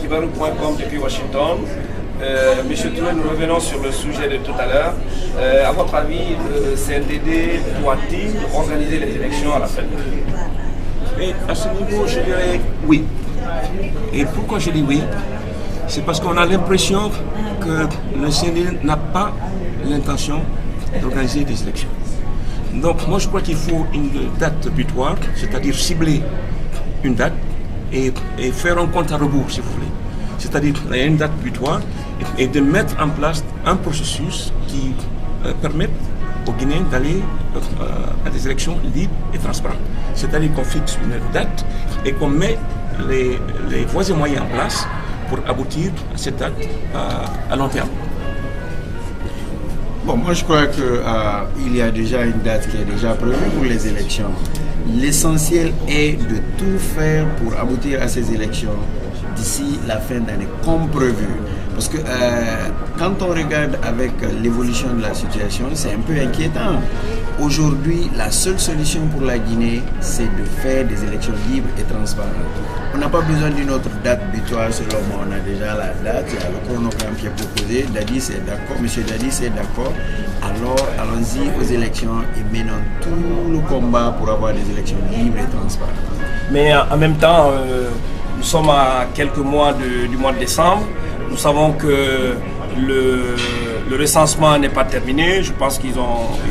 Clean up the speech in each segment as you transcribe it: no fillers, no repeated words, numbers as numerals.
Kivaru.com depuis Washington. Monsieur Touré, nous revenons sur le sujet de tout à l'heure. À votre avis, le CNDD doit-il organiser les élections à la fin? Et à ce niveau, je dirais oui. Et pourquoi je dis oui? C'est parce qu'on a l'impression que le CNDD n'a pas l'intention d'organiser des élections. Donc moi je crois qu'il faut une date butoir, c'est-à-dire cibler une date et faire un compte à rebours si vous voulez. C'est-à-dire une date butoir et de mettre en place un processus qui permette aux Guinéens d'aller à des élections libres et transparentes. C'est-à-dire qu'on fixe une date et qu'on met les voies et moyens en place pour aboutir à cette date à long terme. Bon, moi je crois qu'il y a déjà une date qui est déjà prévue pour les élections. L'essentiel est de tout faire pour aboutir à ces élections d'ici la fin d'année, comme prévu. Parce que quand on regarde avec l'évolution de la situation, c'est un peu inquiétant. Aujourd'hui, la seule solution pour la Guinée, c'est de faire des élections libres et transparentes. On n'a pas besoin d'une autre date butoir, selon moi. On a déjà la date, il y a le chronogramme qui est proposé. Dadi est d'accord, M. Dadi est d'accord. Alors, allons-y aux élections et menons tout le combat pour avoir des élections libres et transparentes. Mais en même temps, nous sommes à quelques mois du mois de décembre. Nous savons que le recensement n'est pas terminé. Je pense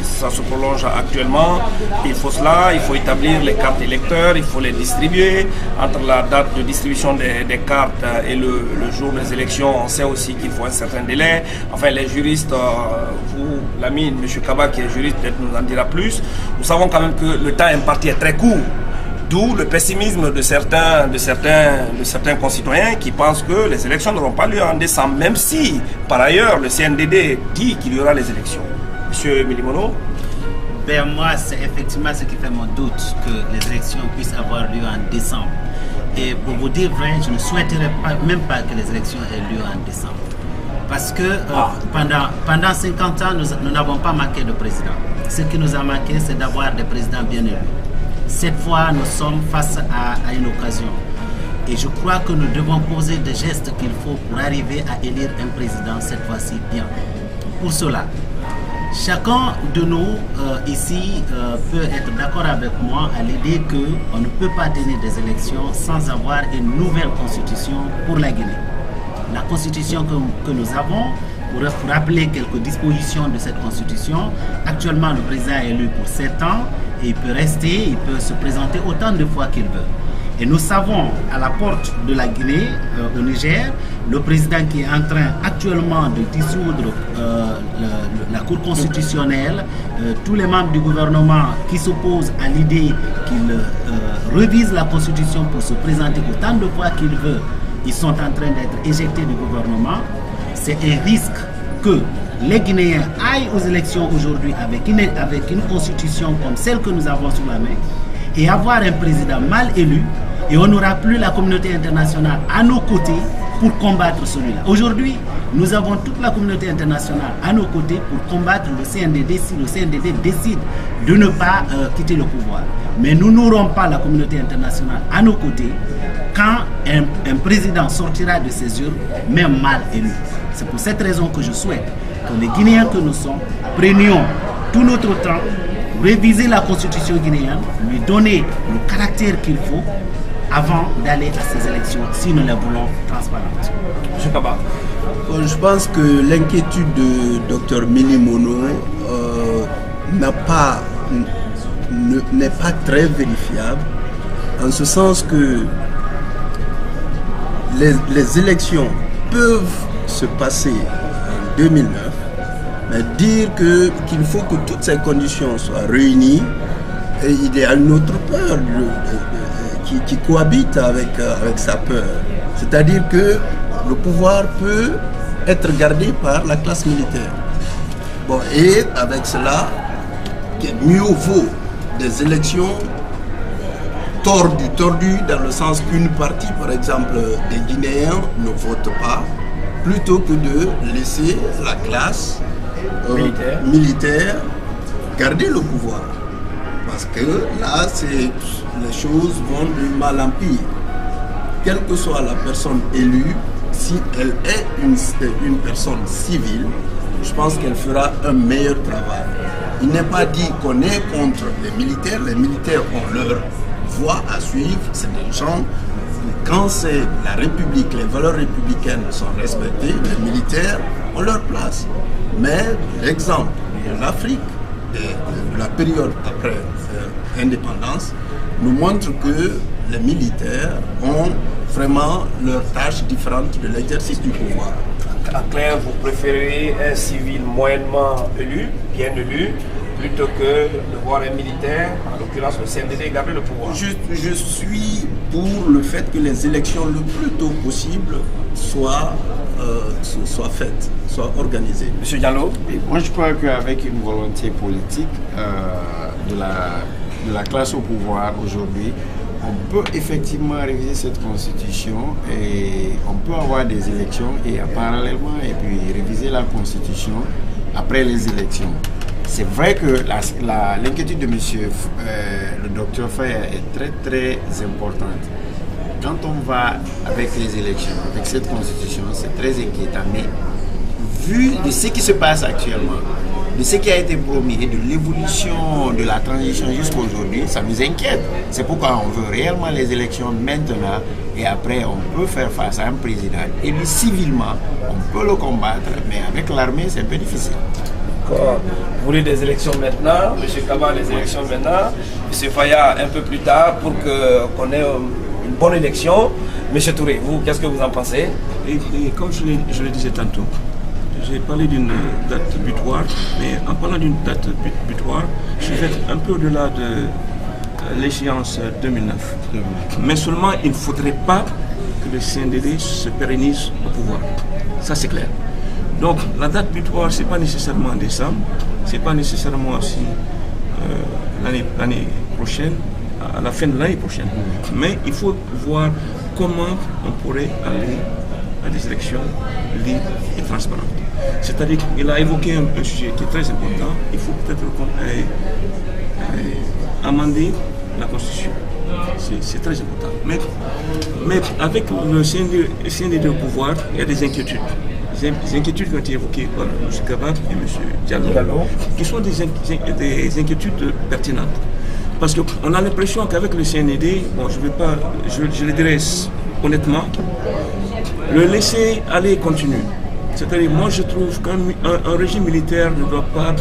ça se prolonge actuellement. Il faut cela, il faut établir les cartes électeurs, il faut les distribuer. Entre la date de distribution des cartes et le jour des élections, on sait aussi qu'il faut un certain délai. Enfin, les juristes, vous, l'ami M. Kaba qui est juriste, peut-être nous en dira plus. Nous savons quand même que le temps imparti est très court. D'où le pessimisme de certains concitoyens qui pensent que les élections n'auront pas lieu en décembre, même si, par ailleurs, le CNDD dit qu'il y aura les élections. Monsieur Milimono? Ben moi, c'est effectivement ce qui fait mon doute que les élections puissent avoir lieu en décembre. Et pour vous dire vrai, je ne souhaiterais même pas que les élections aient lieu en décembre. Parce que pendant 50 ans, nous n'avons pas manqué de président. Ce qui nous a manqué, c'est d'avoir des présidents bien élus. Cette fois, nous sommes face à une occasion. Et je crois que nous devons poser des gestes qu'il faut pour arriver à élire un président cette fois-ci bien. Pour cela, chacun de nous ici peut être d'accord avec moi à l'idée qu'on ne peut pas tenir des élections sans avoir une nouvelle constitution pour la Guinée. La constitution que nous avons, pour rappeler quelques dispositions de cette constitution, actuellement le président est élu pour 7 ans et il peut rester, il peut se présenter autant de fois qu'il veut. Et nous savons à la porte de la Guinée, au Niger, le président qui est en train actuellement de dissoudre la Cour constitutionnelle, tous les membres du gouvernement qui s'opposent à l'idée qu'il revise la constitution pour se présenter autant de fois qu'il veut, ils sont en train d'être éjectés du gouvernement. C'est un risque que les Guinéens aillent aux élections aujourd'hui avec une constitution comme celle que nous avons sous la main et avoir un président mal élu, et on n'aura plus la communauté internationale à nos côtés pour combattre celui-là. Aujourd'hui, nous avons toute la communauté internationale à nos côtés pour combattre le CNDD si le CNDD décide de ne pas quitter le pouvoir. Mais nous n'aurons pas la communauté internationale à nos côtés quand un président sortira de ses urnes, même mal élu. C'est pour cette raison que je souhaite que les Guinéens que nous sommes prenions tout notre temps, réviser la constitution guinéenne, lui donner le caractère qu'il faut avant d'aller à ces élections, si nous les voulons transparentes. M. Kaba? Je pense que l'inquiétude de Dr Milimono n'est pas très vérifiable, en ce sens que les élections peuvent se passer en 2009, mais dire qu'il faut que toutes ces conditions soient réunies, et il y a une autre peur qui cohabite avec sa peur. C'est-à-dire que le pouvoir peut être gardé par la classe militaire. Bon, et avec cela, mieux vaut des élections tordues dans le sens qu'une partie, par exemple, des Guinéens ne votent pas, plutôt que de laisser la classe militaire garder le pouvoir. Parce que là, les choses vont de mal en pire. Quelle que soit la personne élue, si elle est une personne civile, je pense qu'elle fera un meilleur travail. Il n'est pas dit qu'on est contre les militaires ont leur voie à suivre, c'est des gens, quand c'est la République, les valeurs républicaines sont respectées, les militaires ont leur place. Mais l'exemple de l'Afrique, de la période après l'indépendance, nous montre que les militaires ont vraiment leurs tâches différentes de l'exercice du pouvoir. En clair, vous préférez un civil moyennement élu, bien élu, plutôt que de voir un militaire, en l'occurrence le CNDD, garder le pouvoir? Je suis pour le fait que les élections le plus tôt possible soient faites, soient organisées. Monsieur Diallo? Et moi je crois qu'avec une volonté politique de la classe au pouvoir aujourd'hui, on peut effectivement réviser cette constitution et on peut avoir des élections et parallèlement et puis réviser la constitution après les élections. C'est vrai que l'inquiétude de monsieur le docteur Faye est très très importante. Quand on va avec les élections, avec cette constitution, c'est très inquiétant. Mais vu de ce qui se passe actuellement, de ce qui a été promis et de l'évolution de la transition jusqu'à aujourd'hui, ça nous inquiète. C'est pourquoi on veut réellement les élections maintenant et après on peut faire face à un président élu civilement, on peut le combattre, mais avec l'armée c'est un peu difficile. Vous voulez des élections maintenant, M. Kaba les élections maintenant, M. Faya un peu plus tard pour qu'on ait une bonne élection. M. Touré, vous, qu'est-ce que vous en pensez? Et comme je le disais tantôt, j'ai parlé d'une date butoir, mais en parlant d'une date butoir, je vais un peu au-delà de l'échéance 2009. Mais seulement, il ne faudrait pas que le CNDD se pérennise au pouvoir. Ça, c'est clair. Donc, la date butoir, ce n'est pas nécessairement en décembre, ce n'est pas nécessairement aussi l'année prochaine, à la fin de l'année prochaine. Mais il faut voir comment on pourrait aller à des élections libres et transparentes. C'est-à-dire qu'il a évoqué un sujet qui est très important. Il faut peut-être amender la Constitution. C'est très important. Mais avec le CNDD au pouvoir, il y a des inquiétudes. Des inquiétudes qui ont été évoquées par M. Kaba et M. Diallo, qui sont des inquiétudes pertinentes. Parce qu'on a l'impression qu'avec le CNDD, bon, je le dirais honnêtement, le laisser aller continue. C'est-à-dire, moi je trouve qu'un régime militaire ne doit pas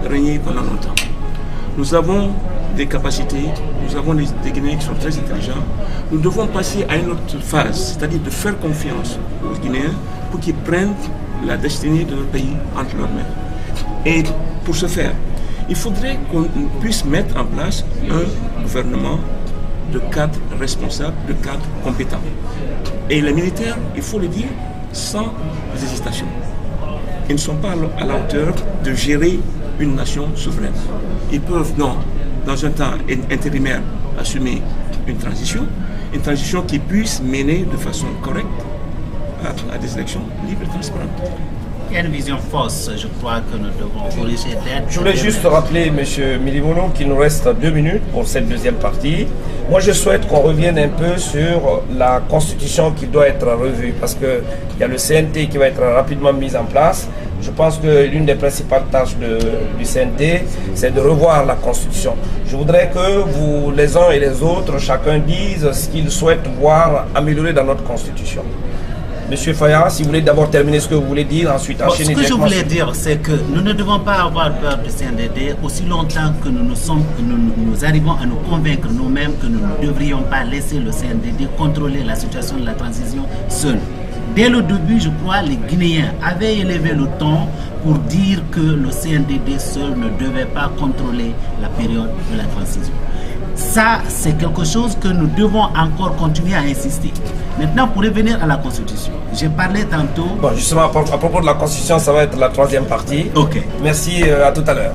régner pendant longtemps. Nous avons des capacités, nous avons des Guinéens qui sont très intelligents. Nous devons passer à une autre phase, c'est-à-dire de faire confiance aux Guinéens pour qu'ils prennent la destinée de leur pays entre leurs mains. Et pour ce faire, il faudrait qu'on puisse mettre en place un gouvernement de cadres responsables, de cadres compétents. Et les militaires, il faut le dire, sans hésitation. Ils ne sont pas à la hauteur de gérer une nation souveraine. Ils peuvent, non, dans un temps intérimaire, assumer une transition qui puisse mener de façon correcte à des élections libres et transparentes. Il y a une vision fausse, je crois, que nous devons corriger d'être. Je voulais juste rappeler, M. Milimono, qu'il nous reste 2 minutes pour cette deuxième partie. Moi, je souhaite qu'on revienne un peu sur la Constitution qui doit être revue, parce qu'il y a le CNT qui va être rapidement mis en place. Je pense que l'une des principales tâches du CNT, c'est de revoir la Constitution. Je voudrais que vous, les uns et les autres, chacun dise ce qu'il souhaite voir améliorer dans notre Constitution. Monsieur Faya, si vous voulez d'abord terminer ce que vous voulez dire, ensuite enchaîner. Ce que je voulais dire, c'est que nous ne devons pas avoir peur du CNDD aussi longtemps que nous arrivons à nous convaincre nous-mêmes que nous ne devrions pas laisser le CNDD contrôler la situation de la transition seul. Dès le début, je crois, les Guinéens avaient élevé le ton pour dire que le CNDD seul ne devait pas contrôler la période de la transition. Ça, c'est quelque chose que nous devons encore continuer à insister. Maintenant, pour revenir à la Constitution, j'ai parlé tantôt... Bon, justement, à propos de la Constitution, ça va être la 3e partie. Ok. Merci, à tout à l'heure.